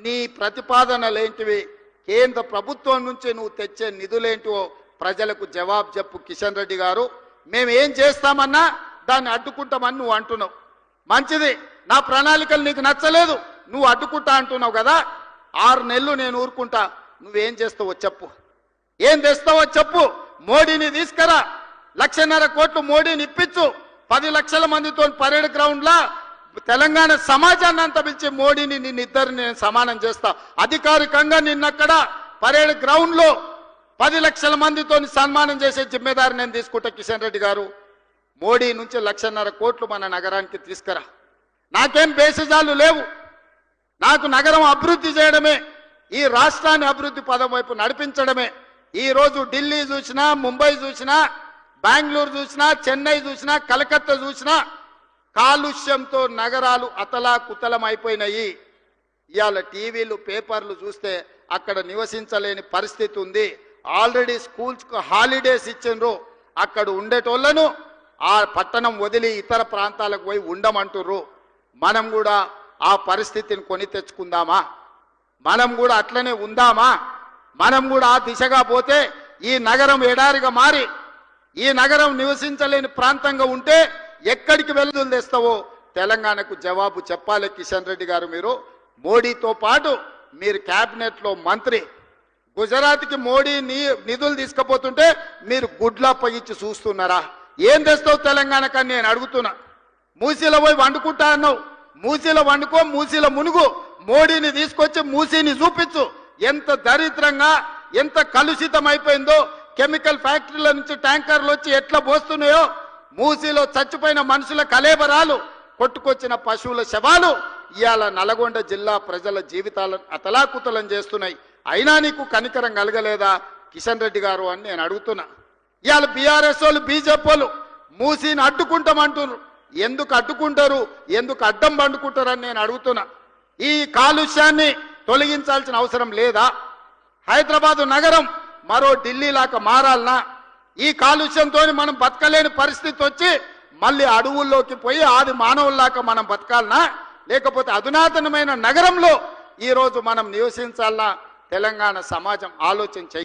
నీ ప్రతిపాదనలేంటివి, కేంద్ర ప్రభుత్వం నుంచి నువ్వు తెచ్చే నిధులేంటివో ప్రజలకు జవాబు చెప్పు కిషన్ రెడ్డి గారు. మేము ఏం చేస్తామన్నా దాన్ని అడ్డుకుంటామని నువ్వు అంటున్నావు. మంచిది, నా ప్రణాళికలు నీకు నచ్చలేదు, నువ్వు అడ్డుకుంటా అంటున్నావు కదా. 6 నెలలు నేను ఊరుకుంటా, నువ్వేం చేస్తావో చెప్పు, ఏం తెస్తావో చెప్పు. మోడీని తీసుకురా, 1.5 కోట్లు మోడీని ఇప్పించు. 10 లక్షల మందితో పరేడ్ గ్రౌండ్లా తెలంగాణ సమాజాన్ని అంతా పిలిచి మోడీని నిన్నిద్దరిని నేను సమానం చేస్తా. అధికారికంగా నిన్నక్కడ పరేడ్ గ్రౌండ్ లో 10 లక్షల మందితో సన్మానం చేసే జిమ్మేదారి నేను తీసుకుంటా. కిషన్ రెడ్డి గారు, మోడీ నుంచి 1.5 కోట్లు మన నగరానికి తీసుకురా. నాకేం బేసిజాలు లేవు, నాకు నగరం అభివృద్ధి చేయడమే, ఈ రాష్ట్రాన్ని అభివృద్ధి పదం వైపు నడిపించడమే. ఈ రోజు ఢిల్లీ చూసినా, ముంబై చూసినా, బెంగళూరు చూసినా, చెన్నై చూసినా, కలకత్తా చూసినా కాలుష్యంతో నగరాలు అతలాకుతలం అయిపోయినాయి. ఇవాళ టీవీలు పేపర్లు చూస్తే అక్కడ నివసించలేని పరిస్థితి ఉంది. ఆల్రెడీ స్కూల్స్కు హాలిడేస్ ఇచ్చిండ్రు. అక్కడ ఉండేటోళ్లను ఆ పట్టణం వదిలి ఇతర ప్రాంతాలకు పోయి ఉండమంటుర్రు. మనం కూడా ఆ పరిస్థితిని కొని తెచ్చుకుందామా? మనం కూడా అట్లనే ఉందామా? మనం కూడా ఆ దిశగా పోతే ఈ నగరం ఎడారిగా మారి ఈ నగరం నివసించలేని ప్రాంతంగా ఉంటే ఎక్కడికి వెళ్తులు తెస్తావో తెలంగాణకు జవాబు చెప్పాలి కిషన్ రెడ్డి గారు. మీరు మోడీతో పాటు మీరు క్యాబినెట్లో మంత్రి, గుజరాత్కి మోడీ నిధులు తీసుకుపోతుంటే మీరు గుడ్లా పగిచ్చి చూస్తున్నారా? ఏం తెస్తావు తెలంగాణకని నేను అడుగుతున్నా. మూసీలో పోయి వండుకుంటా అన్నావు, మూసీలో వండుకో, మూసీలో మునుగు. మోడీని తీసుకొచ్చి మూసీని చూపించు. ఎంత దరిద్రంగా, ఎంత కలుషితం అయిపోయిందో. కెమికల్ ఫ్యాక్టరీల నుంచి ట్యాంకర్లు వచ్చి ఎట్లా పోస్తున్నాయో, మూసీలో చచ్చిపోయిన మనుషుల కలేబరాలు, కొట్టుకొచ్చిన పశువుల శవాలు ఇవాళ నల్గొండ జిల్లా ప్రజల జీవితాలను అతలాకుతలం చేస్తున్నాయి. అయినా నీకు కనికరం కలగలేదా కిషన్ రెడ్డి గారు అని నేను అడుగుతున్నా. ఇవాళ బీఆర్ఎస్ వాళ్ళు, బీజేపీ వాళ్ళు మూసీని అడ్డుకుంటామంటున్నారు. ఎందుకు అడ్డుకుంటారు, ఎందుకు అడ్డం పండుకుంటారని నేను అడుగుతున్నా. ఈ కాలుష్యాన్ని తొలగించాల్సిన అవసరం లేదా? హైదరాబాదు నగరం మరో ఢిల్లీ లాగా మారాలనా? ఈ కాలుష్యంతో మనం బతకలేని పరిస్థితి వచ్చి మళ్ళీ అడవుల్లోకి పోయి ఆది మానవుల్లాగా మనం బతకాలనా? లేకపోతే అధునాతనమైన నగరంలో ఈరోజు మనం నివసించాలనా? తెలంగాణ సమాజం ఆలోచన చెయ్యి.